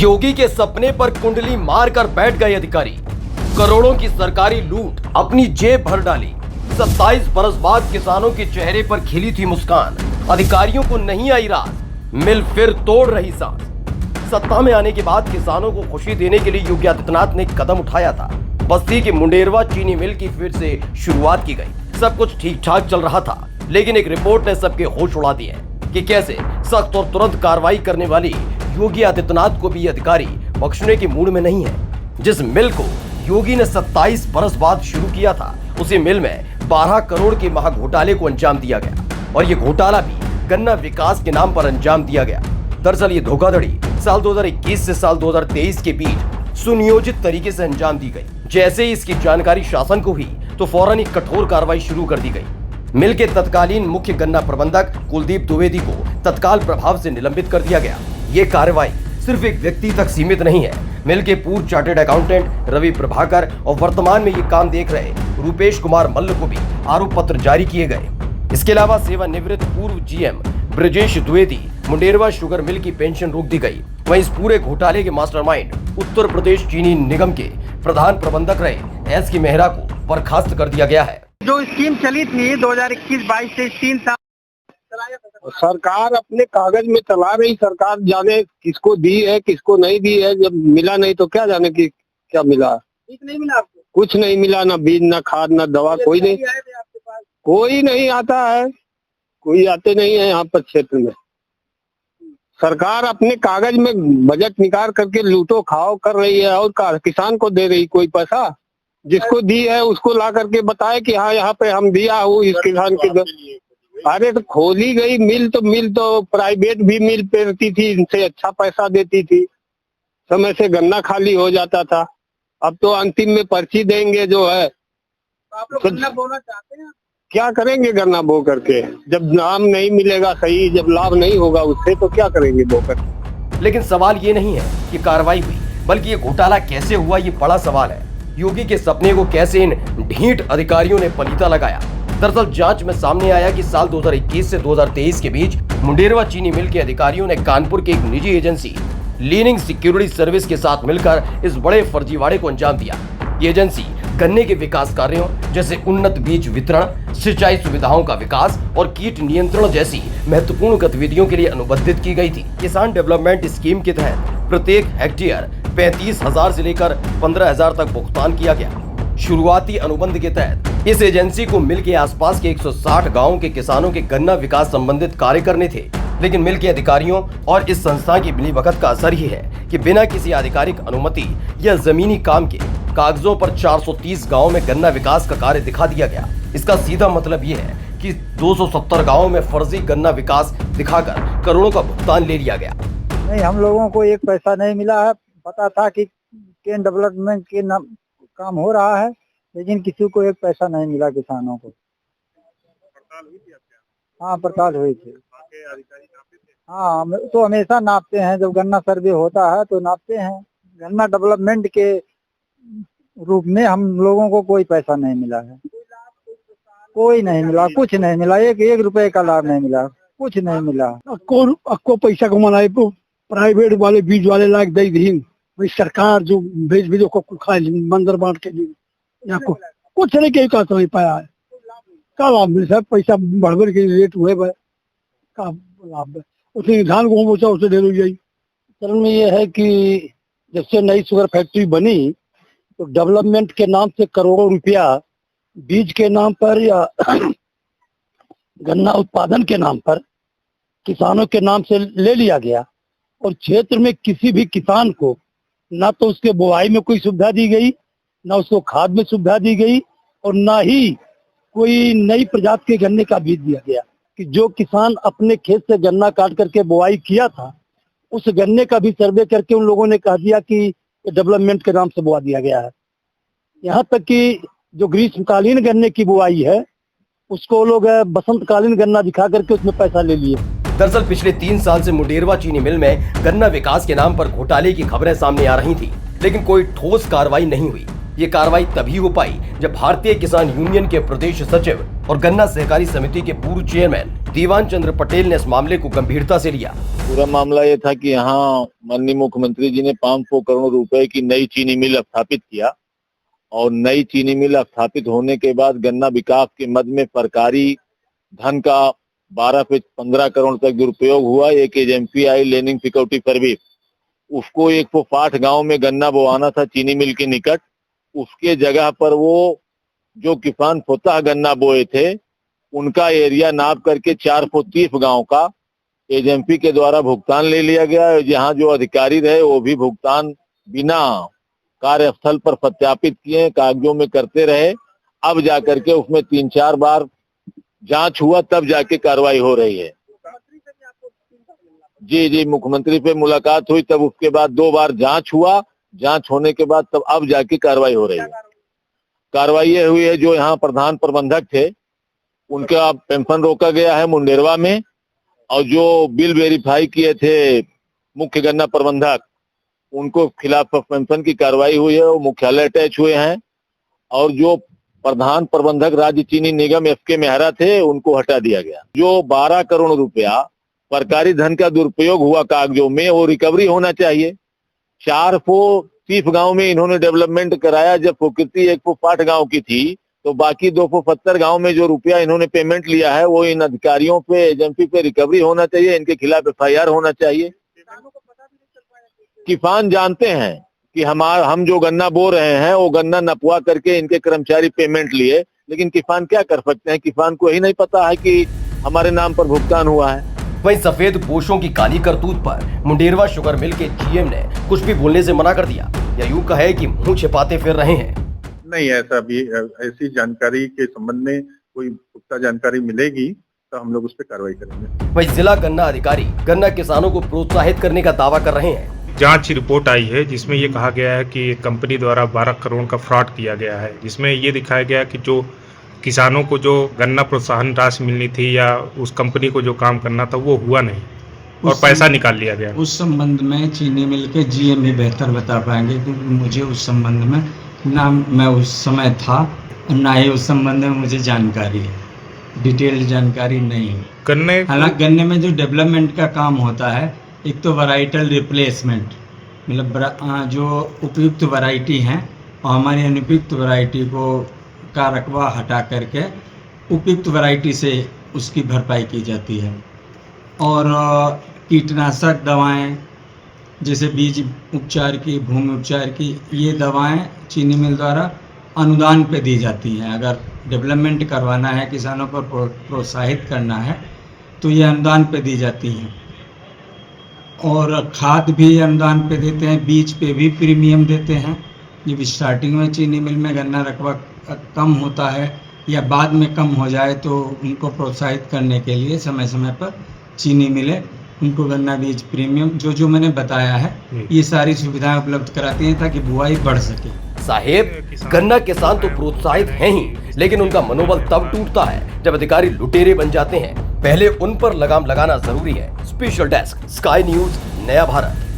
योगी के सपने पर कुंडली मारकर बैठ गए अधिकारी। करोड़ों की सरकारी लूट अपनी जेब भर डाली। 27 बरस बाद किसानों के चेहरे पर खिली थी मुस्कान। अधिकारियों को नहीं आई रात, मिल फिर तोड़ रही सांस। सत्ता में आने के बाद किसानों को खुशी देने के लिए योगी आदित्यनाथ ने कदम उठाया था। बस्ती के मुंडेरवा चीनी मिल की फिर से शुरुआत की गई। सब कुछ ठीक ठाक चल रहा था, लेकिन एक रिपोर्ट ने सबके होश उड़ा दिए कि कैसे सख्त और तुरंत कार्रवाई करने वाली योगी आदित्यनाथ को भी अधिकारी बख्शने के मूड में नहीं है। जिस मिल को योगी ने 27 बरस बाद शुरू किया था, उसी मिल में 12 करोड़ के महाघोटाले को अंजाम दिया गया और ये घोटाला भी गन्ना विकास के नाम पर अंजाम दिया गया। दरअसल ये धोखाधड़ी साल 2021 से साल 2023 के बीच सुनियोजित तरीके से अंजाम दी गई। जैसे ही इसकी जानकारी शासन को हुई तो फौरन ही कठोर कार्रवाई शुरू कर दी गई। मिल के तत्कालीन मुख्य गन्ना प्रबंधक कुलदीप द्विवेदी को तत्काल प्रभाव से निलंबित कर दिया गया। ये कार्रवाई सिर्फ एक व्यक्ति तक सीमित नहीं है। मिल के पूर्व चार्टर्ड अकाउंटेंट रवि प्रभाकर और वर्तमान में ये काम देख रहे रूपेश कुमार मल्ल को भी आरोप पत्र जारी किए गए। इसके अलावा सेवानिवृत्त पूर्व GM Brajesh Dwivedi Munderwa sugar mill की पेंशन रोक दी गई। वहीं इस पूरे घोटाले के मास्टरमाइंड उत्तर प्रदेश चीनी निगम के प्रधान प्रबंधक रहे एस के मेहरा को बर्खास्त कर दिया गया है। जो स्कीम चली थी 2021-22 से 3 साल सरकार अपने कागज में चला रही। सरकार जाने किसको दी है किसको नहीं दी है। जब मिला नहीं तो क्या जाने की क्या मिला। नहीं मिला आपको? कुछ नहीं मिला, ना बीज ना खाद ना दवा। कोई नहीं आता है, कोई आते नहीं है यहाँ पर क्षेत्र में। सरकार अपने कागज में बजट निकाल करके लूटो खाओ कर रही है और किसान को दे रही कोई पैसा। जिसको दी है उसको ला करके बताए कि हाँ यहाँ पे हम दिया हूँ इस किसान के। अरे तो खोली गई मिल तो प्राइवेट भी मिल पेरती थी, इनसे अच्छा पैसा देती थी। समय से गन्ना खाली हो जाता था। अब तो अंतिम में पर्ची देंगे जो है। आप लोग गन्ना बोना चाहते हैं? क्या करेंगे गन्ना बो करके? जब नाम नहीं मिलेगा सही, जब लाभ नहीं होगा उससे तो क्या करेंगे बो कर। लेकिन सवाल ये नहीं है कि कार्रवाई हुई, बल्कि ये घोटाला कैसे हुआ, ये बड़ा सवाल है। योगी के सपने को कैसे इन ढीठ अधिकारियों ने पलीता लगाया। दरअसल जांच में सामने आया कि साल 2021 से 2023 के बीच मुंडेरवा चीनी मिल के अधिकारियों ने कानपुर की एक निजी एजेंसी लीनिंग सिक्योरिटी सर्विस के साथ मिलकर इस बड़े फर्जीवाड़े को अंजाम दिया। ये एजेंसी गन्ने के विकास कार्यों जैसे उन्नत बीज वितरण, सिंचाई सुविधाओं का विकास और कीट नियंत्रण जैसी महत्वपूर्ण गतिविधियों के लिए अनुबंधित की गई थी। किसान डेवलपमेंट स्कीम के तहत प्रत्येक हेक्टेयर 35,000 से लेकर 15,000 तक भुगतान किया गया। शुरुआती अनुबंध के तहत इस एजेंसी को मिल के आसपास के 160 गांवों के किसानों के गन्ना विकास संबंधित कार्य करने थे। लेकिन मिल के अधिकारियों और इस संस्था की मिलीभगत का असर ही है कि बिना किसी आधिकारिक अनुमति या जमीनी काम के कागजों पर 430 गांवों में गन्ना विकास का कार्य दिखा दिया गया। इसका सीधा मतलब ये है कि 270 गांवों में फर्जी गन्ना विकास दिखाकर करोड़ों का भुगतान ले लिया गया। नहीं, हम लोगों को एक पैसा नहीं मिला है। पता था कि केन डेवलपमेंट के नाम काम हो रहा है, लेकिन किसी को एक पैसा नहीं मिला किसानों को। पड़ताल हुई थी आपके? हाँ, पड़ताल हुई थी। हाँ, तो हमेशा नापते हैं, जब गन्ना सर्वे होता है तो नापते हैं। गन्ना डेवलपमेंट के रूप में हम लोगों को कोई पैसा नहीं मिला है। कोई नहीं मिला, कुछ नहीं मिला। एक रुपए का लाभ नहीं मिला, कुछ नहीं मिला। कौन आपको पैसा कमाना है? प्राइवेट वाले बीज वाले लायक दे दी भाई। सरकार जो बीजों को खाए मंदिर बांट के यहाँ को कुछ नहीं के का नहीं पाया है। क्या लाभ मिल सर? पैसा बढ़ के रेट हुए का लाभ उसे धान को बेचा उसे दे लो। यही चरण में ये है कि जब से नई शुगर फैक्ट्री बनी तो डेवलपमेंट के नाम से करोड़ों रुपया बीज के नाम पर या गन्ना उत्पादन के नाम पर किसानों के नाम से ले लिया गया। और क्षेत्र में किसी भी किसान को ना तो उसके बुआई में कोई सुविधा दी गई, ना उसको खाद में सुविधा दी गई, और ना ही कोई नई प्रजाति के गन्ने का बीज दिया गया। कि जो किसान अपने खेत से गन्ना काट करके बुआई किया था, उस गन्ने का भी सर्वे करके उन लोगों ने कह दिया कि डेवलपमेंट के नाम से बुआ दिया गया है। यहाँ तक कि जो ग्रीष्मकालीन गन्ने की बुआई है उसको लोग बसंतकालीन गन्ना दिखा करके उसमें पैसा ले लिए। दरअसल पिछले 3 साल से मुंडेरवा चीनी मिल में गन्ना विकास के नाम पर घोटाले की खबरें सामने आ रही थी, लेकिन कोई ठोस कार्रवाई नहीं हुई। ये कार्रवाई तभी हो पाई जब भारतीय किसान यूनियन के प्रदेश सचिव और गन्ना सहकारी समिति के पूर्व चेयरमैन दीवान चंद्र पटेल ने इस मामले को गंभीरता से लिया। पूरा मामला ये था कि यहाँ माननीय मुख्यमंत्री जी ने 500 करोड़ रुपए की नई चीनी मिल स्थापित किया और नई चीनी मिल स्थापित होने के बाद गन्ना विकास के मद में सरकारी धन का 12 से 15 करोड़ तक दुरुपयोग हुआ। एक एजेंसी आई लैंडिंग सिक्योरिटी सर्विस, उसको 160 गांव में गन्ना बोआना था चीनी मिल के निकट। उसके जगह पर वो जो किसान स्वतः गन्ना बोए थे उनका एरिया नाप करके 430 गांव का एजेंसी के द्वारा भुगतान ले लिया गया। जहां जो अधिकारी रहे वो भी भुगतान बिना कार्यस्थल पर सत्यापित किए कागजों में करते रहे। अब जाकर के उसमें 3-4 बार जांच हुआ तब जाके कार्रवाई हो रही है। जी, मुख्यमंत्री से मुलाकात हुई, तब उसके बाद 2 बार जांच हुआ। जांच होने के बाद तब अब जाके कार्रवाई हो रही है। कार्रवाई ये हुई है, जो यहाँ प्रधान प्रबंधक थे उनका पेंशन रोका गया है मुंडेरवा में, और जो बिल वेरीफाई किए थे मुख्य गन्ना प्रबंधक उनको खिलाफ पेंशन की कार्रवाई हुई है, वो मुख्यालय अटैच हुए हैं। और जो प्रधान प्रबंधक राज्य चीनी निगम FK मेहरा थे उनको हटा दिया गया। जो 12 करोड़ रुपया सरकारी धन का दुरुपयोग हुआ कागजों में, वो रिकवरी होना चाहिए। 430 गांव में इन्होंने डेवलपमेंट कराया, जब प्रकृति 160 गांव की थी, तो बाकी 270 गांव में जो रुपया इन्होंने पेमेंट लिया है वो इन अधिकारियों पे एजेंसी पे रिकवरी होना चाहिए। इनके खिलाफ FIR होना चाहिए। किसान जानते हैं कि हम जो गन्ना बो रहे हैं वो गन्ना नपवा करके इनके कर्मचारी पेमेंट लिए, लेकिन किसान क्या कर सकते हैं? किसान को यही नहीं पता है कि हमारे नाम पर भुगतान हुआ है। वहीं सफेद पोशों की काली करतूत पर मुंडेरवा शुगर मिल के GM ने कुछ भी बोलने से मना कर दिया, या यूं कहे कि मुंह छिपाते फिर रहे हैं। नहीं, ऐसा भी ऐसी जानकारी के संबंध में कोई पुख्ता जानकारी मिलेगी तो हम लोग उस पर कार्रवाई करेंगे। वहीं जिला गन्ना अधिकारी गन्ना किसानों को प्रोत्साहित करने का दावा कर रहे हैं। जांच रिपोर्ट आई है जिसमें ये कहा गया है कि कंपनी द्वारा 12 करोड़ का फ्रॉड किया गया है, जिसमें ये दिखाया गया कि जो किसानों को जो गन्ना प्रोत्साहन राशि मिलनी थी या उस कंपनी को जो काम करना था वो हुआ नहीं और पैसा निकाल लिया गया। उस संबंध में चीनी मिल के GM ही बेहतर बता पाएंगे, क्योंकि मुझे उस संबंध में ना मैं उस समय था ना ही उस संबंध में मुझे जानकारी है, डिटेल जानकारी नहीं है। हालांकि गन्ने में जो डेवलपमेंट का काम होता है, एक तो वैराइटल रिप्लेसमेंट, मतलब जो उपयुक्त वैरायटी हैं और हमारी अनुपयुक्त वैरायटी को का रकबा हटा करके उपयुक्त वैरायटी से उसकी भरपाई की जाती है। और कीटनाशक दवाएं जैसे बीज उपचार की, भूमि उपचार की, ये दवाएं चीनी मिल द्वारा अनुदान पे दी जाती हैं। अगर डेवलपमेंट करवाना है, किसानों पर प्रोत्साहित करना है तो ये अनुदान पे दी जाती हैं। और खाद भी अनुदान पे देते हैं, बीज पे भी प्रीमियम देते हैं। जब स्टार्टिंग में चीनी मिल में गन्ना रकबा कम होता है या बाद में कम हो जाए तो उनको प्रोत्साहित करने के लिए समय समय पर चीनी मिले उनको गन्ना बीज प्रीमियम जो मैंने बताया है, ये सारी सुविधाएं उपलब्ध कराती हैं ताकि बुआई बढ़ सके। साहेब, गन्ना किसान तो प्रोत्साहित हैं ही, लेकिन उनका मनोबल तब टूटता है जब अधिकारी लुटेरे बन जाते हैं। पहले उन पर लगाम लगाना जरूरी है। स्पेशल डेस्क, स्काई न्यूज, नया भारत।